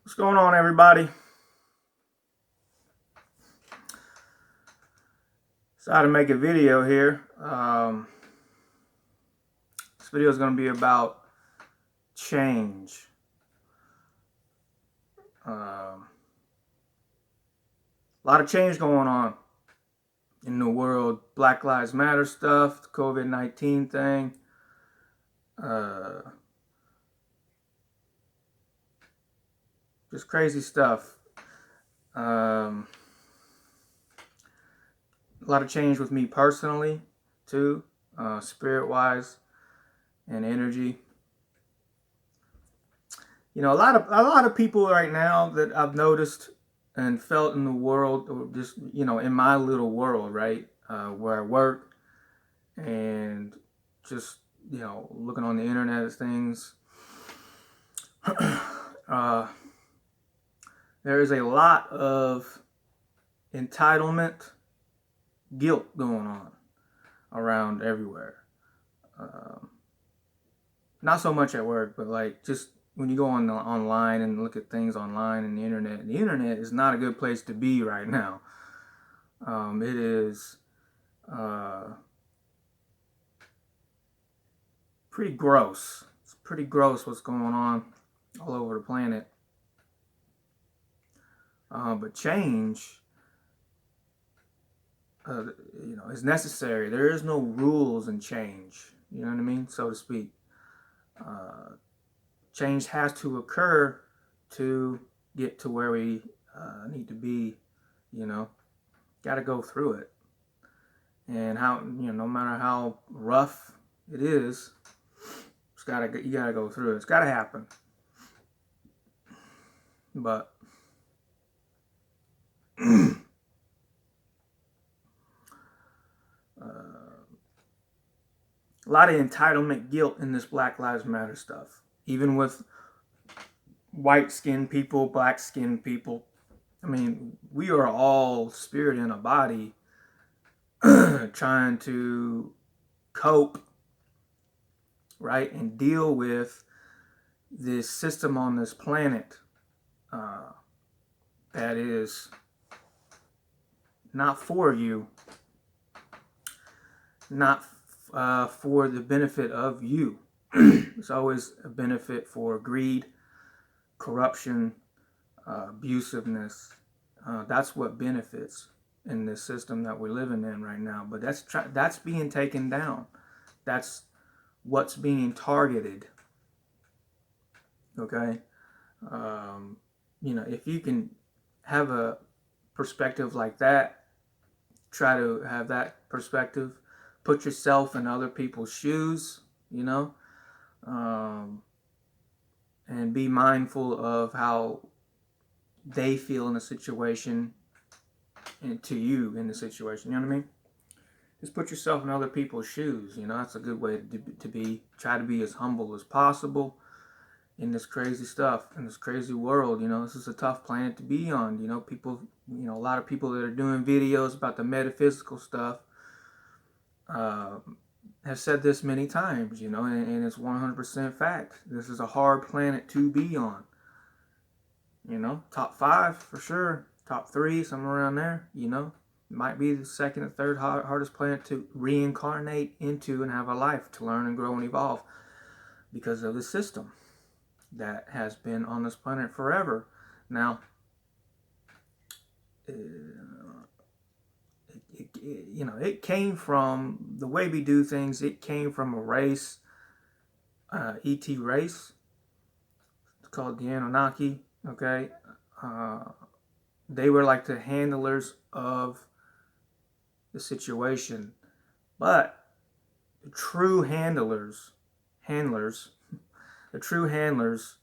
What's going on, everybody? Decided to make a video here. This video is going to be about change. A lot of change going on in the world. Black Lives Matter stuff, the COVID-19 thing. Just crazy stuff. A lot of change with me personally, too, spirit-wise and energy. You know, a lot of people right now that I've noticed and felt in the world, or just, you know, in my little world, right, where I work, and just, you know, looking on the internet at things. There is a lot of entitlement, guilt going on around everywhere. Not so much at work, but like just when you go online and look at things online and the internet is not a good place to be right now. It is pretty gross. It's pretty gross what's going on all over the planet. But change, you know, is necessary. There is no rules in change. You know what I mean, so to speak. Change has to occur to get to where we need to be. You know, got to go through it. And how, you know, no matter how rough it is, you gotta go through it. It's gotta happen. But a lot of entitlement guilt in this Black Lives Matter stuff. Even with white-skinned people, black-skinned people. I mean, we are all spirit in a body trying to cope, right, and deal with this system on this planet that is not for you, not for the benefit of you. It's always a benefit for greed, corruption, abusiveness. That's what benefits in this system that we're living in right now. But that's being taken down. That's what's being targeted. Okay, you know, if you can have a perspective like that, try to have that perspective. Put yourself in other people's shoes, you know, and be mindful of how they feel in a situation and to you in the situation. You know what I mean? Just put yourself in other people's shoes. You know, that's a good way to be. Try to be as humble as possible in this crazy stuff, in this crazy world. You know, this is a tough planet to be on. You know, people, you know, a lot of people that are doing videos about the metaphysical stuff have said this many times, you know, and it's 100% fact. This is a hard planet to be on. You know, top 5 for sure, top 3, somewhere around there, you know. Might be the second or third hardest planet to reincarnate into and have a life, to learn and grow and evolve, because of the system that has been on this planet forever. Now, you know, it came from the way we do things. It came from a race, ET race. It's called the Anunnaki. Okay, they were like the handlers of the situation, but the true handlers, the true handlers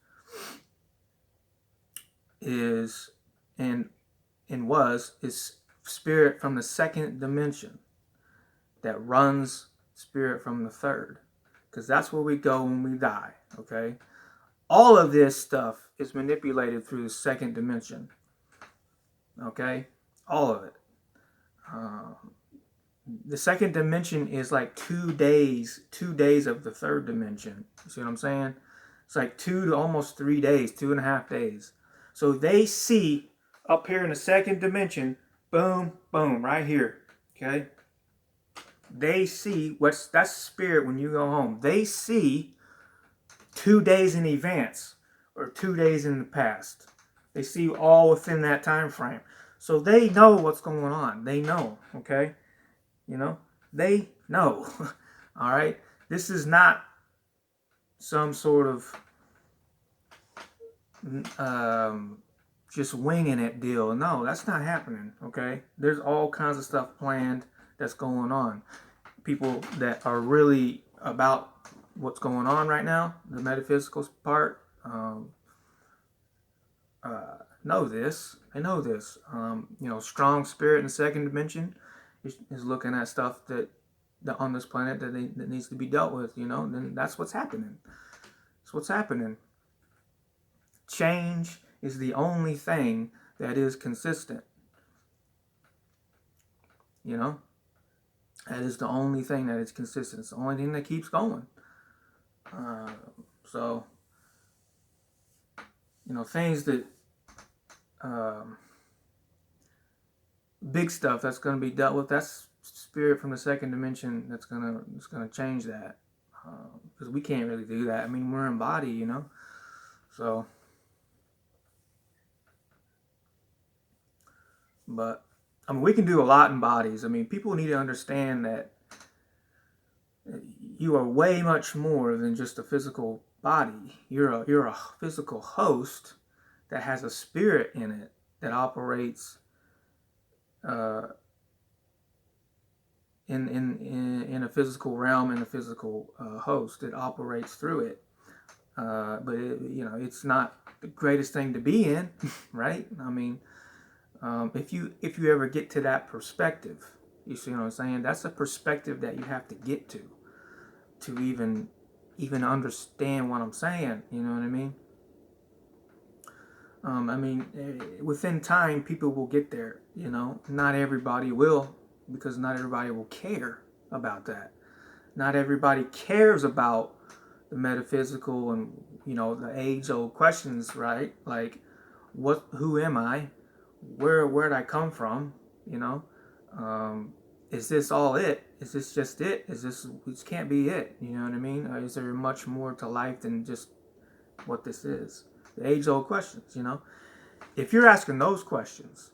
is is spirit from the second dimension that runs spirit from the third, because that's where we go when we die. Okay, all of this stuff is manipulated through the second dimension. Okay, all of it. The second dimension is like 2 days of the third dimension. You see what I'm saying? It's like 2 to almost 3 days, 2.5 days. So they see up here in the second dimension, boom, boom, right here. Okay? They see that's spirit when you go home. They see 2 days in advance or 2 days in the past. They see all within that time frame. So they know what's going on. They know, okay? You know, they know. All right? This is not some sort of just winging it deal. No, that's not happening, okay? There's all kinds of stuff planned that's going on. People that are really about what's going on right now, the metaphysical part, know this. They know this. You know, strong spirit in the second dimension is looking at stuff that on this planet that needs to be dealt with. You know, then that's what's happening. That's what's happening. Change is the only thing that is consistent. You know, that is the only thing that is consistent. It's the only thing that keeps going. So, you know, things that big stuff that's going to be dealt with. That's spirit from the second dimension. That's gonna change that, because we can't really do that. I mean, we're in body, you know. So, but I mean, we can do a lot in bodies. I mean, people need to understand that you are way much more than just a physical body. You're a physical host that has a spirit in it that operates in a physical realm, in a physical host. It operates through it, but you know, it's not the greatest thing to be in, right? I mean, if you ever get to that perspective, you see what I'm saying? That's a perspective that you have to get to even understand what I'm saying. You know what I mean? I mean, within time, people will get there. You know, not everybody will, because not everybody will care about that. Not everybody cares about the metaphysical and, you know, the age-old questions, right? Like, who am I? Where'd I come from? You know, is this all it? Is this just it? This can't be it? You know what I mean? Or is there much more to life than just what this is? The age-old questions, you know. If you're asking those questions,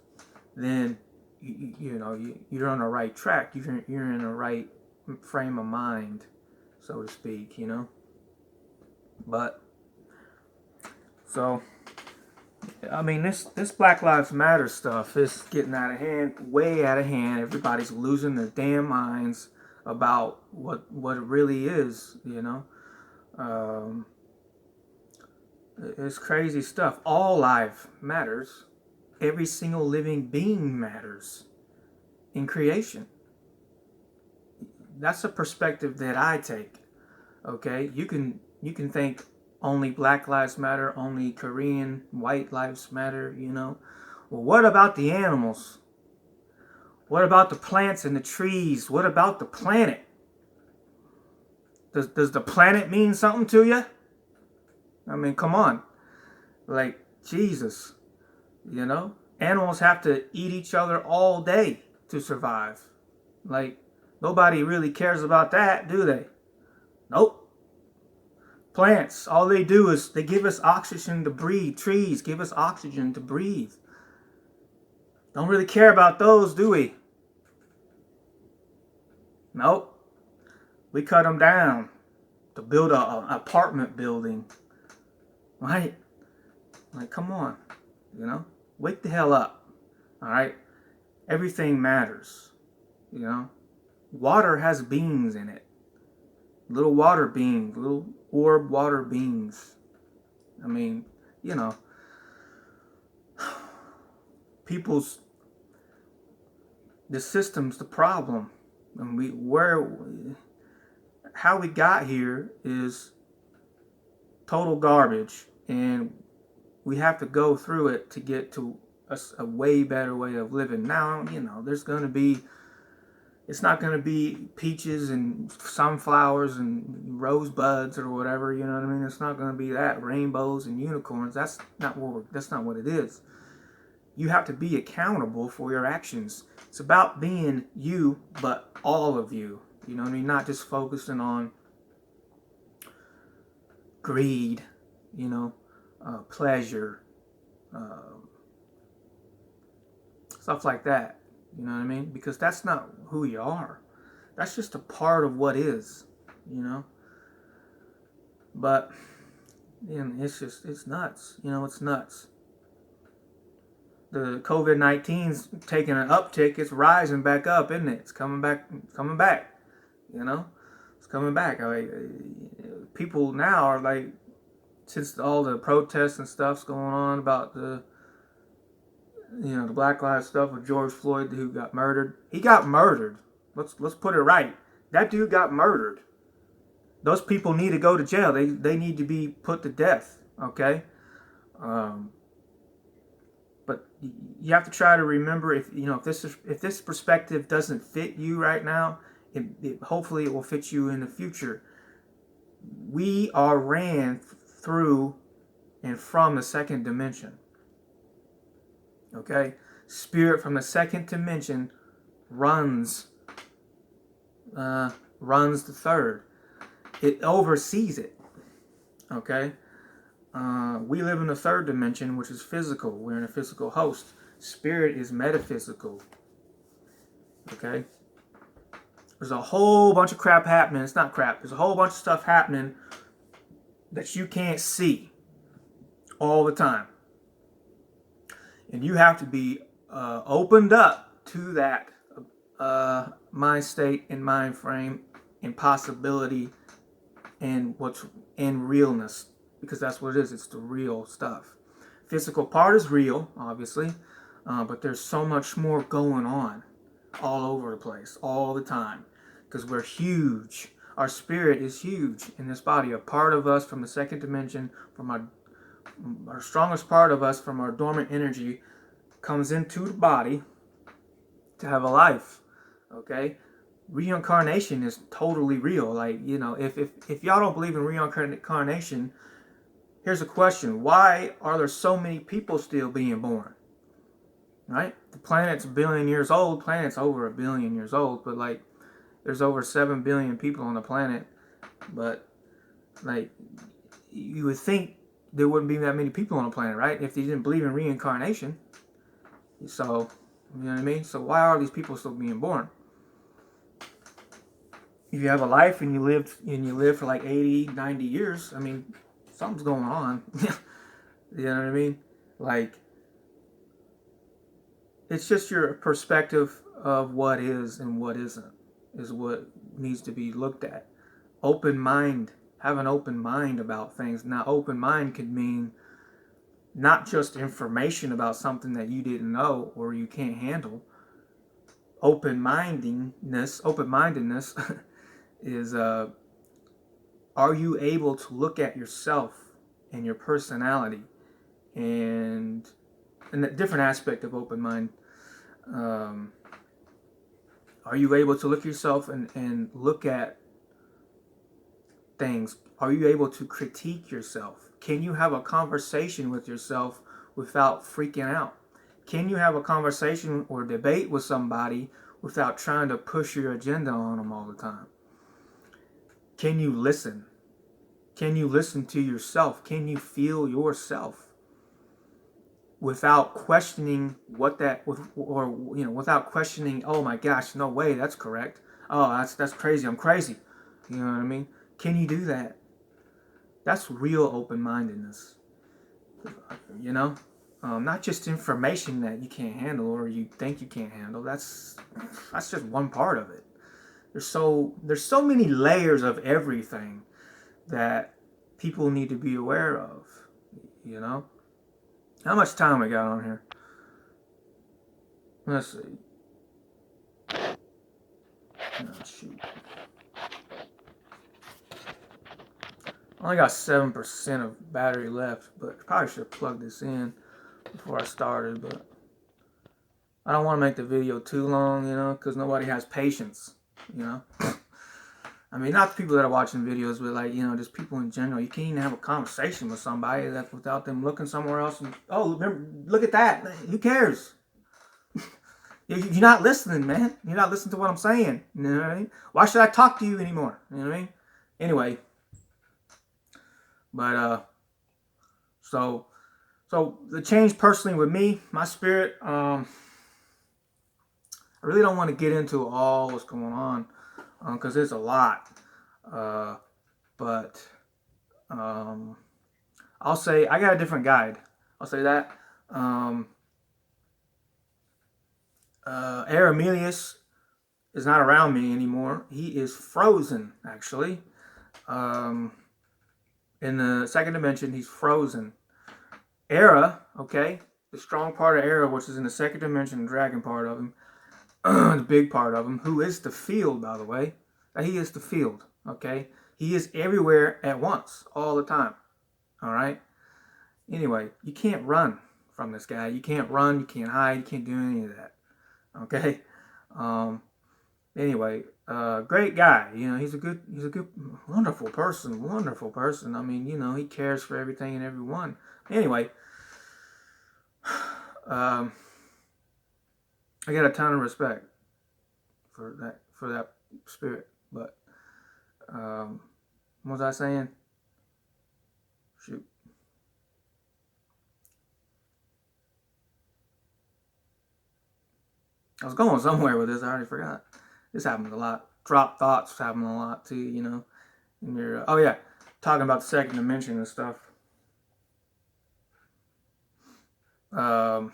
then you know you're on the right track. You're in the right frame of mind, so to speak, you know. But so, I mean, this Black Lives Matter stuff is getting out of hand, way out of hand. Everybody's losing their damn minds about what it really is, you know. It's crazy stuff. All life matters. Every single living being matters in creation. That's a perspective that I take. Okay, you can think only Black Lives Matter, only Korean white lives matter. You know, well, what about the animals? What about the plants and the trees? What about the planet? Does the planet mean something to you? I mean, come on. Like, Jesus, you know? Animals have to eat each other all day to survive. Like, nobody really cares about that, do they? Nope. Plants, all they do is they give us oxygen to breathe. Trees give us oxygen to breathe. Don't really care about those, do we? Nope. We cut them down to build an apartment building. Right? Like, come on, you know? Wake the hell up, all right? Everything matters, you know? Water has beings in it. Little water beings, little orb water beings. I mean, you know, the system's the problem. And how we got here is total garbage, and we have to go through it to get to a way better way of living. Now, you know, there's going to be It's not going to be peaches and sunflowers and rosebuds or whatever, you know what I mean? It's not going to be that, rainbows and unicorns. That's not what it is. You have to be accountable for your actions. It's about being you, but all of you. You know what I mean? Not just focusing on greed, you know, pleasure, stuff like that. You know what I mean? Because that's not who you are. That's just a part of what is, you know. But it's nuts. You know, it's nuts. The COVID-19's taking an uptick. It's rising back up, isn't it? It's coming back. You know, it's coming back. People now are like, since all the protests and stuff's going on about the Black Lives stuff with George Floyd, who got murdered. He got murdered. Let's put it right. That dude got murdered. Those people need to go to jail. They need to be put to death. Okay. But you have to try to remember, if this perspective doesn't fit you right now, hopefully it will fit you in the future. We are ran through and from the second dimension. Okay? Spirit from the second dimension runs the third. It oversees it. Okay? We live in the third dimension, which is physical. We're in a physical host. Spirit is metaphysical. Okay? There's a whole bunch of crap happening. It's not crap. There's a whole bunch of stuff happening that you can't see all the time. And you have to be opened up to that mind state and mind frame and possibility and what's in realness. Because that's what it is. It's the real stuff. Physical part is real, obviously. But there's so much more going on all over the place, all the time. Because we're huge. Our spirit is huge in this body. A part of us from the second dimension, from our strongest part of us, from our dormant energy, comes into the body to have a life. Okay? Reincarnation is totally real. Like, if y'all don't believe in reincarnation, here's a question. Why are there so many people still being born? Right? The planet's a billion years old. Planet's over 1 billion years old, but like, there's over 7 billion people on the planet. But like, you would think there wouldn't be that many people on the planet, right? If they didn't believe in reincarnation. So, you know what I mean? So why are these people still being born? If you have a life and you live for like 80, 90 years, I mean, something's going on. You know what I mean? Like, it's just your perspective of what is and what isn't is what needs to be looked at. Open mind. Have an open mind about things. Now, open mind could mean not just information about something that you didn't know or you can't handle. Open-mindedness is, are you able to look at yourself and your personality and a different aspect of open mind? Are you able to look at yourself and look at things? Are you able to critique yourself? Can you have a conversation with yourself without freaking out? Can you have a conversation or debate with somebody without trying to push your agenda on them all the time? Can you listen? Can you listen to yourself? Can you feel yourself without questioning without questioning, oh my gosh, no way, that's correct. Oh, that's crazy. I'm crazy. You know what I mean? Can you do that? That's real open-mindedness. Not just information that you can't handle or you think you can't handle. That's just one part of it. There's so many layers of everything that people need to be aware of. How much time we got on here? Let's see. Oh, shoot. I only got 7% of battery left, but probably should have plugged this in before I started, but I don't want to make the video too long, you know, because nobody has patience, you know. I mean, not the people that are watching videos, but like, you know, just people in general. You can't even have a conversation with somebody that without them looking somewhere else. And, oh, remember, look at that. Who cares? You're not listening, man. You're not listening to what I'm saying. You know what I mean? Why should I talk to you anymore? You know what I mean? Anyway, but so the change personally with me, my spirit. I really don't want to get into all what's going on because there's a lot. But I'll say I got a different guide. I'll say that. Aramelius is not around me anymore. He is frozen, actually. In the second dimension, he's frozen. Era, okay, the strong part of Era, which is in the second dimension, the dragon part of him, the big part of him, who is the field, by the way. He is the field, okay? He is everywhere at once, all the time, all right? Anyway, you can't run from this guy. You can't run, you can't hide, you can't do any of that, okay? Anyway, great guy. You know, he's a good, wonderful person. I mean, you know, he cares for everything and everyone. Anyway, I got a ton of respect for that spirit. But what was I saying? Shoot. I was going somewhere with this. I already forgot. This happens a lot. Drop thoughts happen a lot too, you know. And you're, oh yeah, talking about the second dimension and stuff. Oh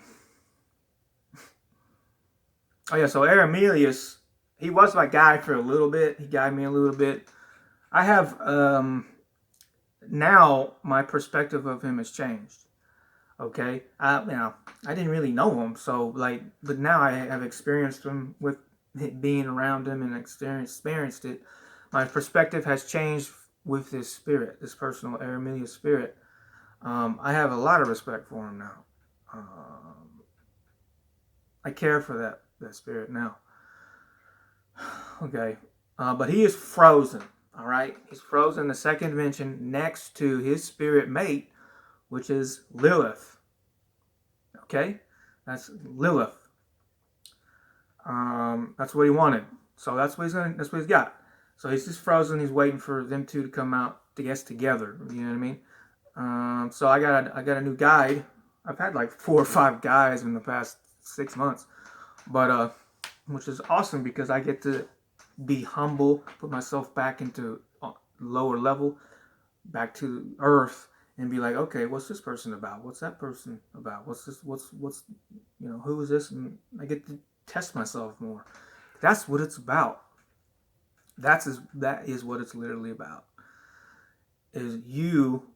yeah, so Aramelius, he was my guy for a little bit. He guided me a little bit. I have now my perspective of him has changed. Okay, now I didn't really know him, so like, but now I have experienced him with being around him and experienced it. My perspective has changed with this spirit, this personal Aramelius spirit. I have a lot of respect for him now. I care for that spirit now. Okay, but he is frozen. All right, he's frozen in the second dimension next to his spirit mate, which is Lilith. Okay, that's Lilith. That's what he wanted. So that's what he's got. So he's just frozen. He's waiting for them two to come out to get together. You know what I mean? So I got a new guide. I've had like 4 or 5 guys in the past 6 months, but which is awesome because I get to be humble, put myself back into lower level, back to earth, and be like, okay, what's this person about? What's that person about? What's this? What's you know, who is this? And I get to test myself more. That's what it's about. That is what it's literally about. Is you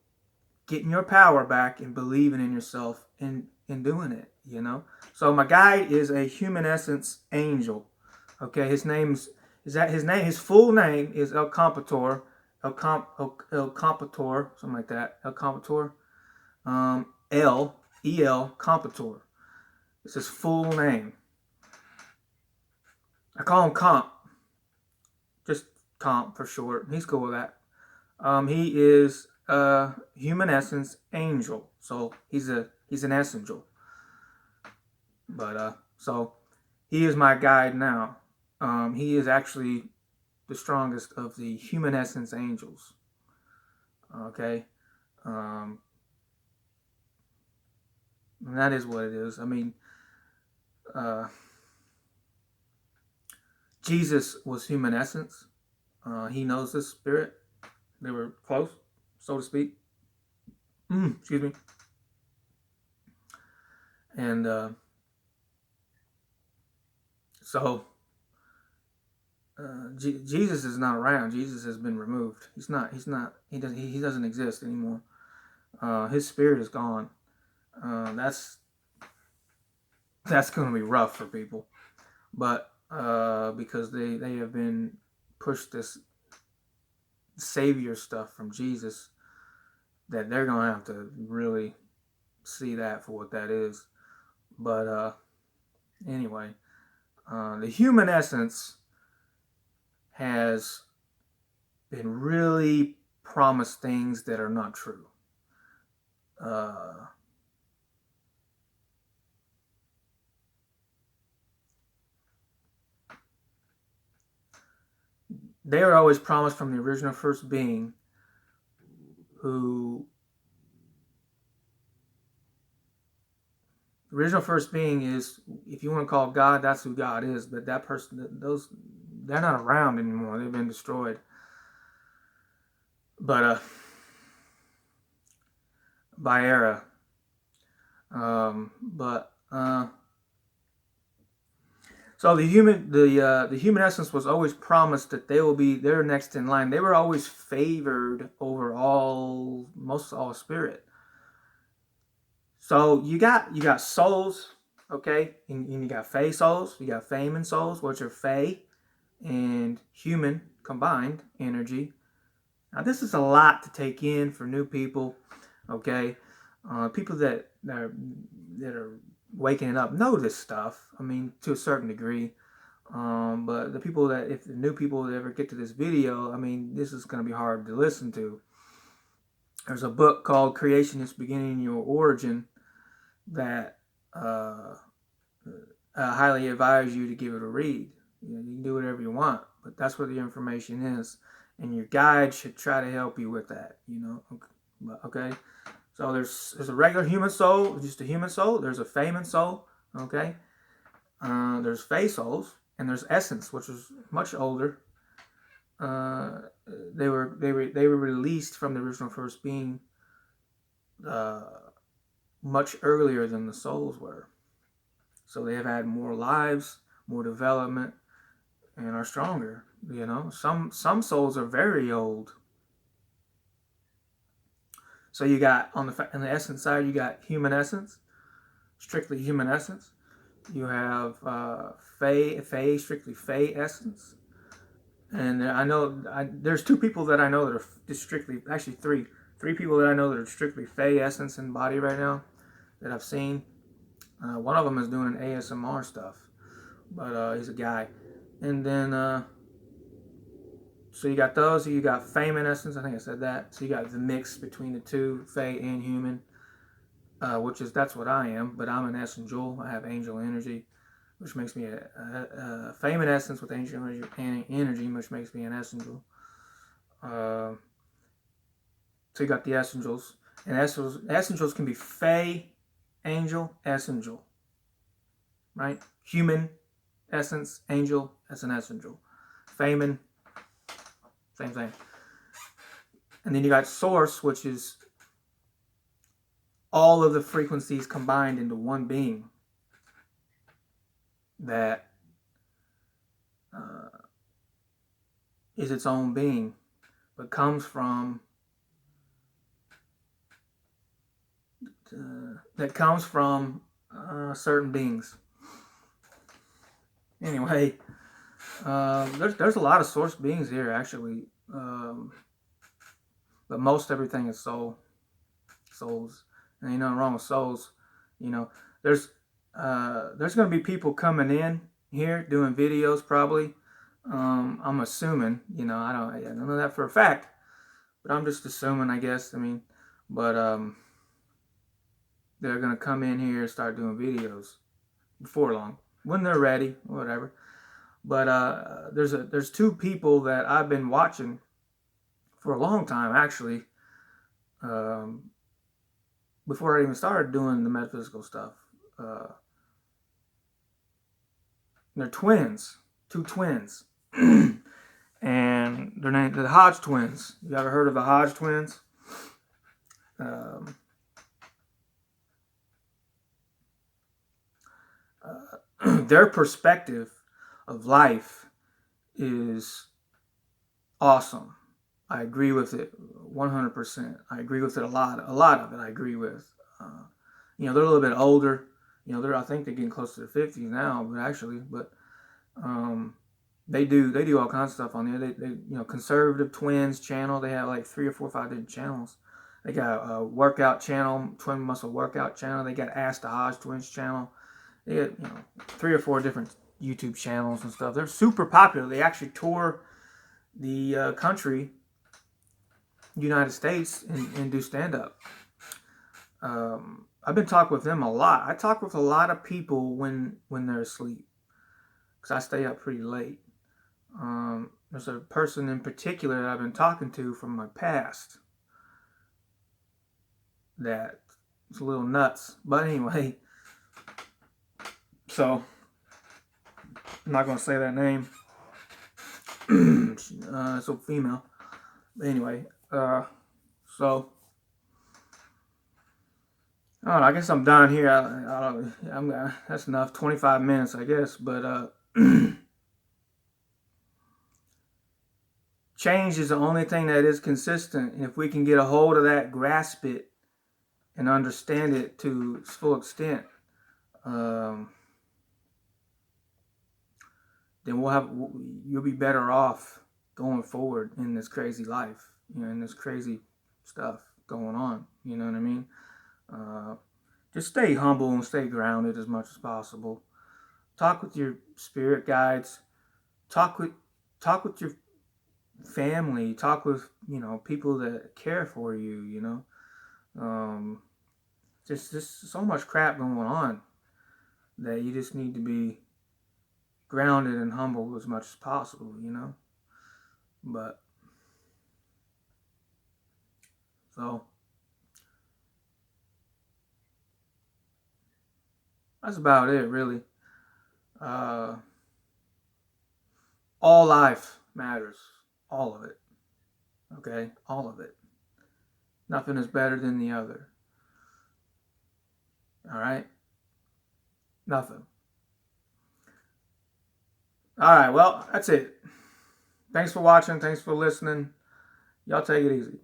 getting your power back and believing in yourself and doing it, you know? So my guide is a human essence angel. Okay, his full name is El Comptor, something like that. El Comptor. El Comptor. It's his full name. I call him Comp. Just Comp for short. He's cool with that. He is a human essence angel. So he's an essential. But so he is my guide now. He is actually the strongest of the human essence angels. Okay. And that is what it is. I mean, Jesus was human essence. He knows this spirit. They were close, so to speak. Excuse me. And so Jesus is not around. Jesus has been removed. He doesn't exist anymore. His spirit is gone. That's going to be rough for people, but because they have been pushed this savior stuff from Jesus, that they're going to have to really see that for what that is. But Anyway, the human essence has been really promised things that are not true. They were always promised from the original first being, who the original first being is, if you want to call God, that's who God is. But that person, they're not around anymore. They've been destroyed. But by Era. So the human essence was always promised that they will be there next in line. They were always favored over most all spirit. So you got souls, okay, and you got Fey souls, you got Feynman souls, which are Fey and human combined energy. Now this is a lot to take in for new people, okay. People that are waking up know this stuff. I mean, to a certain degree. But the people if the new people that ever get to this video, I mean, this is going to be hard to listen to. There's a book called Creation is Beginning Your Origin that I highly advise you to give it a read. You can do whatever you want, but that's where the information is. And your guide should try to help you with that, okay? So there's a regular human soul, just a human soul. There's a Feynman soul, okay? There's Fey souls, and there's essence, which is much older. They were released from the original first being much earlier than the souls were. So they have had more lives, more development, and are stronger. Some souls are very old. So you got on the essence side, you got human essence, strictly human essence. You have Fey, strictly Fey essence. And I know there's two people that I know that are just strictly, actually three people that I know that are strictly Fey essence in body right now that I've seen. One of them is doing ASMR stuff, but he's a guy. And then so you got those. So you got Feynman essence. I think I said that. So you got the mix between the two, Fey and human, that's what I am. But I'm an essential. I have angel energy, which makes me a Feynman essence with angel energy, which makes me an essential. So you got the essentials, and essentials can be Fey, angel, essential, right? Human essence, angel, that's an essential. Feynman, same thing. And then you got source, which is all of the frequencies combined into one being that is its own being, but comes from certain beings. Anyway, there's a lot of source beings here, actually, but most everything is souls. And nothing wrong with souls. There's going to be people coming in here doing videos probably. I'm assuming, I don't know that for a fact, but I'm just assuming, I guess. I mean, but they're going to come in here and start doing videos before long, when they're ready, whatever. But there's two people that I've been watching for a long time, actually, before I even started doing the metaphysical stuff. They're twins, two twins. And they're named the Hodge twins. You ever heard of the Hodge twins? Their perspective of life is awesome. I agree with it 100%. I agree with it a lot. A lot of it I agree with. They're a little bit older. I think they're getting close to their 50s now, but they do all kinds of stuff on there. They Conservative Twins channel. They have like 3 or 4 or 5 different channels. They got a workout channel, Twin Muscle Workout channel. They got Ask the Hodge Twins channel. They got, 3 or 4 different YouTube channels and stuff. They're super popular. They actually tour the country, United States, and do stand-up. I've been talking with them a lot. I talk with a lot of people when they're asleep, because I stay up pretty late. There's a person in particular that I've been talking to from my past that is a little nuts. But anyway, so I'm not going to say that name. It's a female. But anyway, so I don't know, I guess I'm done here. That's enough. 25 minutes, I guess. But change is the only thing that is consistent. And if we can get a hold of that, grasp it, and understand it to its full extent, then you'll be better off going forward in this crazy life, in this crazy stuff going on. You know what I mean? Just stay humble and stay grounded as much as possible. Talk with your spirit guides. Talk with your family. Talk with people that care for you. Just so much crap going on that you just need to be grounded and humble as much as possible. But so that's about it, really. All life matters. All of it. Okay? All of it. Nothing is better than the other. Alright? Nothing. Alright, well, that's it. Thanks for watching. Thanks for listening. Y'all take it easy.